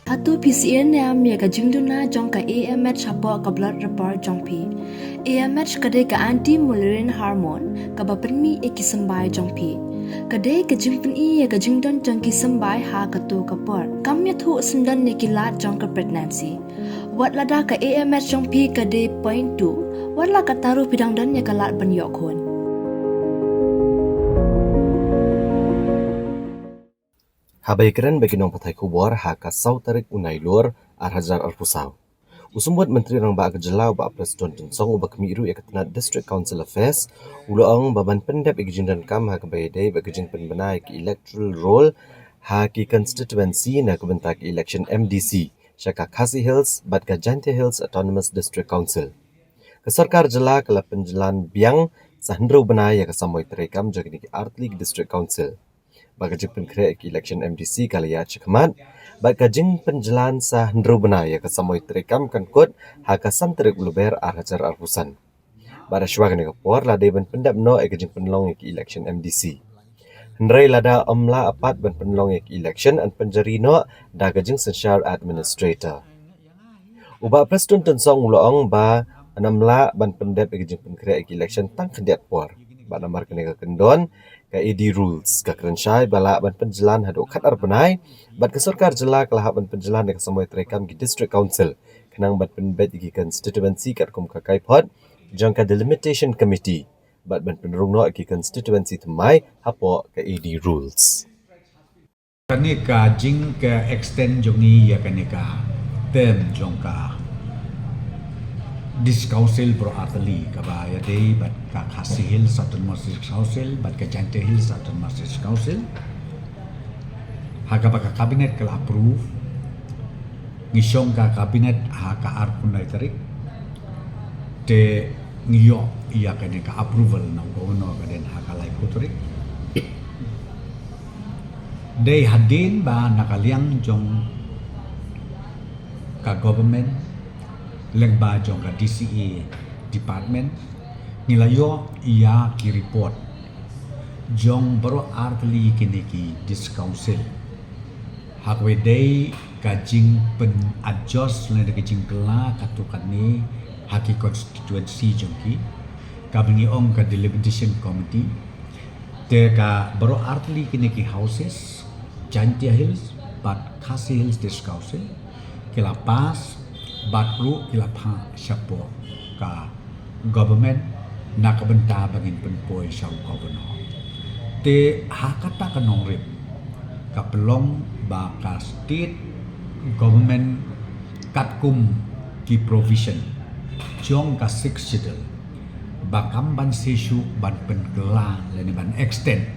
Hatu PCN yam ya ka jingduna jong ka AMH hapo ka blood report jong pi. AMH kade ka anti-mullerian hormone ka bapenmi e kisambai jong pi. Kade ka jingpen I ya ka jingdon jong kisambai ha ka tu ka por. Kam ya thu sendan ne kilat jong ka pregnancy. Wat lada ka AMH jong pi kade point 2. Wat la ka taru pidang dan ya ka lat ban yok hun. Habai keren bagi nong patai kubur haka sau tarik unai luar arhajar arpusau. Usumbuat Menteri Rang Ba Kejelau Ba Presiden Jensong ubah kemiru ya ketenat District Council Affairs ulang baban pendap igijin dan kam haka bayadai bagijin penbenai ke electoral roll haki constituency na kebentak election MDC syaka Khasi Hills bat Gajante Hills Autonomous District Council. Kesarkar jela kala penjelan biang sahendro benai ya kesamoi terekam jagini Artlig District Council. Bagajing penkreak election MDC kali ya cekmat, bagajing penjelan sah hendro bena ya kesamoi terekam kan kod hakasan terik uluber arhajar arpusan. Pada syuag ni kapor lada ban pendap no egajing penlong ya election MDC. Hendrai lada omla apat ban penlong ya election an penjari no dagajing sensyar administrator. Ubah Presiden Tensong uloong ba anamla ban pendap egajing penkreak election tang kendiat por. Ba namar kena kendon ka ED rules ka kerensyai bala ban penjelan hadu khat arbenai bat ke sarkar jela kelah ban penjelan ka samoi terekam gi district council kenang bat penbet gi constituency kat kum ka kaipot jangka delimitation committee bat ban penrung no gi constituency temai hapo ka ED rules kani ka jing ka extend jongi ya kani ka term jongka Dis council pro arteli kaba ya dei bat ka Khasi Hills Autonomous Council bat ka Gajante Hills Autonomous Council haga baka kabinet kala approve ngisong ka kabinet ha ka arpunai tarik te ngiyo iya kani ka approval na gono kaden ha ka lai puturik dei hadin ba nakaliang jong ka government lengba jong ka DCE department nilayo iya ki report jong baro artli kiniki dis council hakwe dei kajing pen adjust le de kajing kela katukan ni haki constituency jongki kabingi ong ka delimitation committee te ka baro artli kiniki houses Gajante Hills bat Khasi Hills dis council kila pas batru kilapha syapo ka government na kabenta bangin penpoi syau governor te hakata kanong rip ka pelong ba ka state government katkum ki provision jong ka 6 sidel ba kamban sesu ban penkela leni ban extend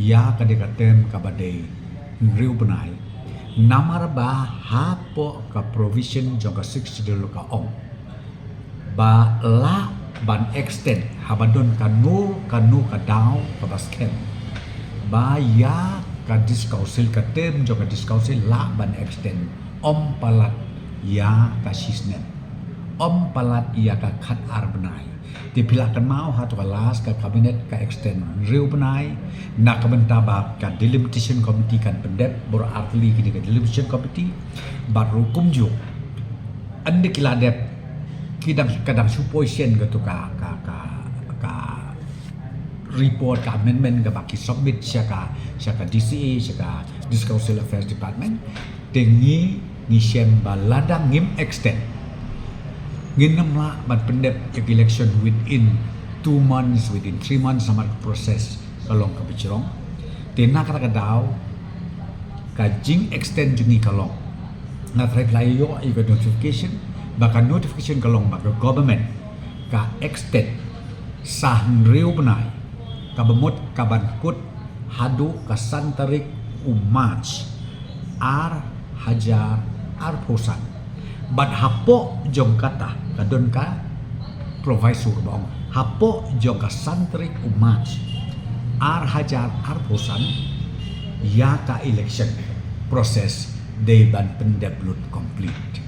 ya kadekatem ka badai riu benai namar ba hapo ka provision jong ka 60 dulu ka ong ba la ban extend habadon kanu ka daw ka basket ba ya ka dis council ka tem jong ka dis council la ban extend om palat ya ka sisnet om palat ya ka khat arbenai dipilakan mau hatu kelas ke kabinet ke extend riu benai nak kebenta ba ka delimitation committee kan pendep bor artli kini ke delimitation committee baru kumju ande kiladep kadang supposition ke tu ka report ka amendment ke baki submit syaka DCA syaka Council Affairs Department tengi ngisem baladang ngim extend nginam lah ban pendep election within 2 months, within 3 months sama proses kalong kabicerong. Tena kata daw kajing extend jungi kalong. Na reply yo iga notification, baka notification kalong baka government ka extend sahn riu benai ka bemut ka bankut hadu ka santarik umaj ar hajar ar posan bat hapo jong kata kadon ka provisor bang hapo jong ka santri umat ar hajar ar posan ya ka election proses day ban pendeblut complete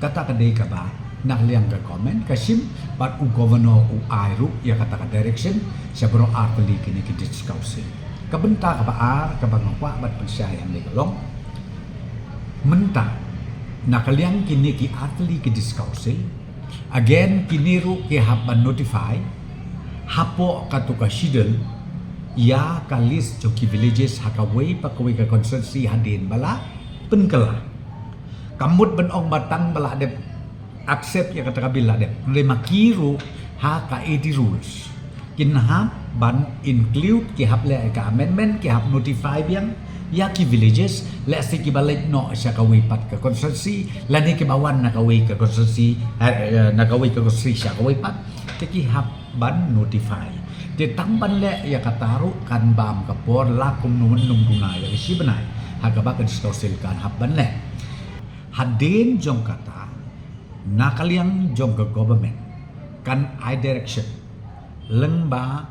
kata ka day ka ba nakliang ka comment kasim bat u governor u airu ya kata ka direction sa bro artli kini ki discussion kabenta ka ba ar ka bangwa bat pensayang ni kalong mentah nakaliang kini ki atli ki discouncil again kini ru ki haban notify hapo katuka shidel ya kalis joki villages hakawai pakawai ka constituency hadin bala penkala kamut ben ong batang bala de accept ya kata kabila de lema kiru ha ka 80 rules kin hap ban include ki hap le ka amendment ki hap notify biang ya ki villages le se ki balik no sya ka wei pat ka constituency la ni ki bawan na ka wei ka constituency na ka wei ka constituency sya ka wei pat ki hap ban notify te tang ban le ya kataru kan bam ka por lakum nun nung guna ya si benai ha ka ba ka distorsil kan hap ban le hadin jong kata nakaliang jong ka government kan I direction leng ba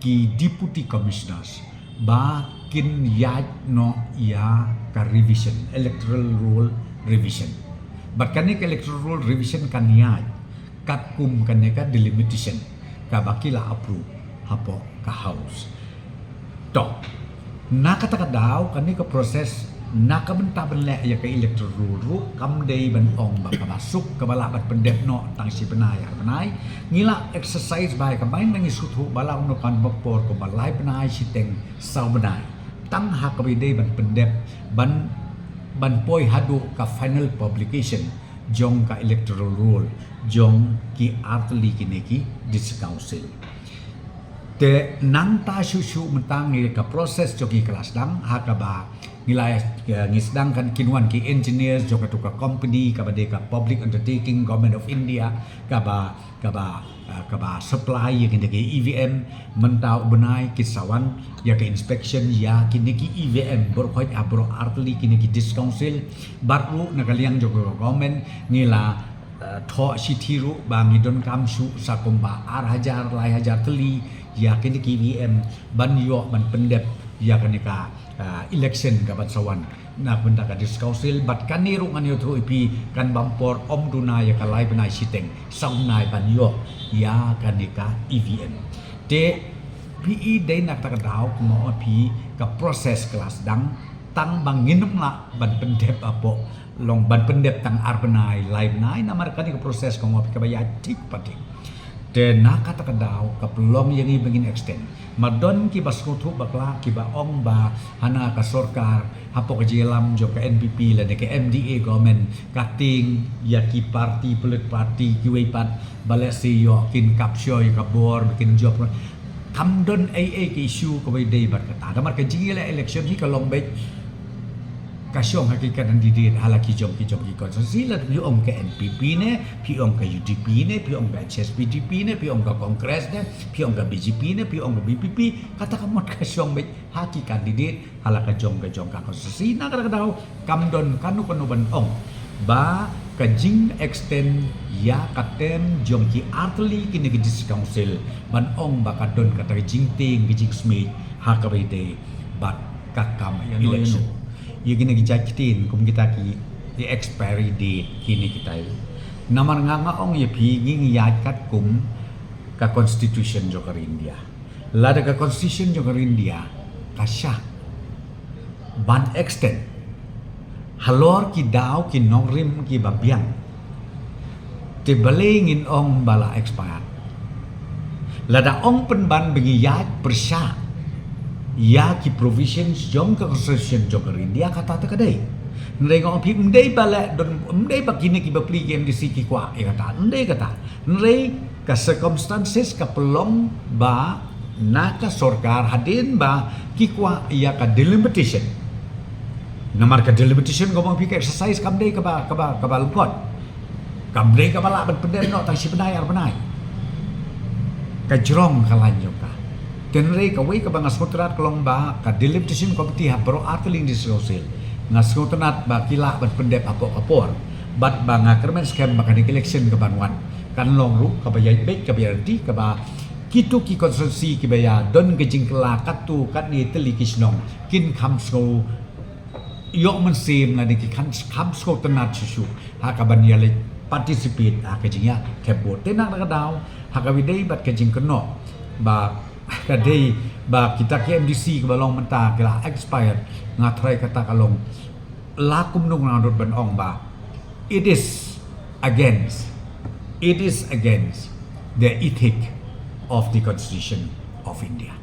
ki deputy commissioners ba kin yaj no ya ka revision electoral rule revision but kan ka electoral rule revision kan yaj kat kum kan ka delimitation ka bakila approve hapo ka house to nakata daw kan ka proses nakabenta benle ya ka electoral rule ru kam dei ban ong ba masuk ka bala bat pendep no tang si penai penai ngila exercise bai ka main nang isutu bala no kan bopor ko balai penai siteng sau benai tang ha ka dei ban pendep ban poi hadu ka final publication jong ka electoral rule jong ki atli kineki dis council te nang ta susu mentang ka proses joki kelas dang ha ka ba nilai ngisdang kan kinuan ki engineers joka tuka company ka bade ka public undertaking government of India ka ba supply yang kini ki EVM mentau benai kisawan ya ke inspection ya kini ki EVM berkhoi abro artli kini ki discouncil baru nakaliang joka government ngila tho sithiru bangidon kamsu sakomba ar hajar lai hajar teli ya kini ki EVM ban yo ban pendep ya kanika election kabat sawan na benda ka discouncil bat kaniru nganyo tru ipi kan bampor om duna ya kalai benai siteng saunai ban yo ya kanika EVM te PE dei nak tak daw mo pi ka proses kelas dang tang banginum la ban pendep apo long ban pendep tang arbenai lai benai na mar kanika proses ko mo pi ka baya tik patik dan nak kata kedau ke pelong yang ini begin extend madon ki baskutu bakla ki ba ong ba hana ka sorkar hapo ka jelam jo ka NPP la ke MDA government kating ya ki parti polit parti ki wei pat balesi yo kin kapsyo ka bor bikin job kamdon AA ki issue ko wei dei bar kata damar ka jingila election hi ka long baik kasyong hakikat dan didit halaki jom ki konsensi la pi ong ke NPP ne pi ong ke UDP ne pi ong ke HSPDP ne pi ong ke Kongres ne pi ong ke BJP ne pi ong ke BPP kata kamot kasyong baik hakikat didit halaka jom ka konsensi na kada daw kamdon kanu ban ong ba kajing extend ya katem jom ki artli kini gidis council ban ong ba kadon kata jing ting gijing smith hakabai de bat kakam election ya gini gijakitin kum kita ki expiry date kini kita namar nganga ong ya pinging yakat kum ka constitution jokar India lada ka constitution jokar India kasya ban extend halor ki daw ki nongrim ki babiang te balengin ong bala expired lada ong penban bengi yat persya ya ki provisions jong ka constitution jokar India kata ta kadai ndai ngong pi ndai bala don ndai bakine ki bapli game di siki kwa e kata ndai ka circumstances ka pelong ba na ka sorkar hadin ba ki kwa ya ka delimitation namar ka delimitation ngomong pi ka exercise kam dai ka ba lungkot kam dai ka bala ban pendem no tang si benai ka jrong kalanyo ka kenrei ka wei ka bangas mutrat kolong ba ka delimitation committee ha pro arteling disclosure ngas ngutnat ba kila ban pendep apok kapor bat banga kermen scam ba kan election ka banwan kan long ru ka bayai bek ka bayardi ka ba kitu ki konsensi ki baya don ke jingkla katu kat ni teli kisnong kin kham so yok man sim na ki kham so tanat susu ha ka ban yale participate ha ka jingya kebot tenang ka daw ha ka widei bat ke jing keno ba kadai ba kita ke MDC ke balong mentah kala expired ngatrai kata kalong lakum nung nang ban ong ba it is against the ethic of the Constitution of India.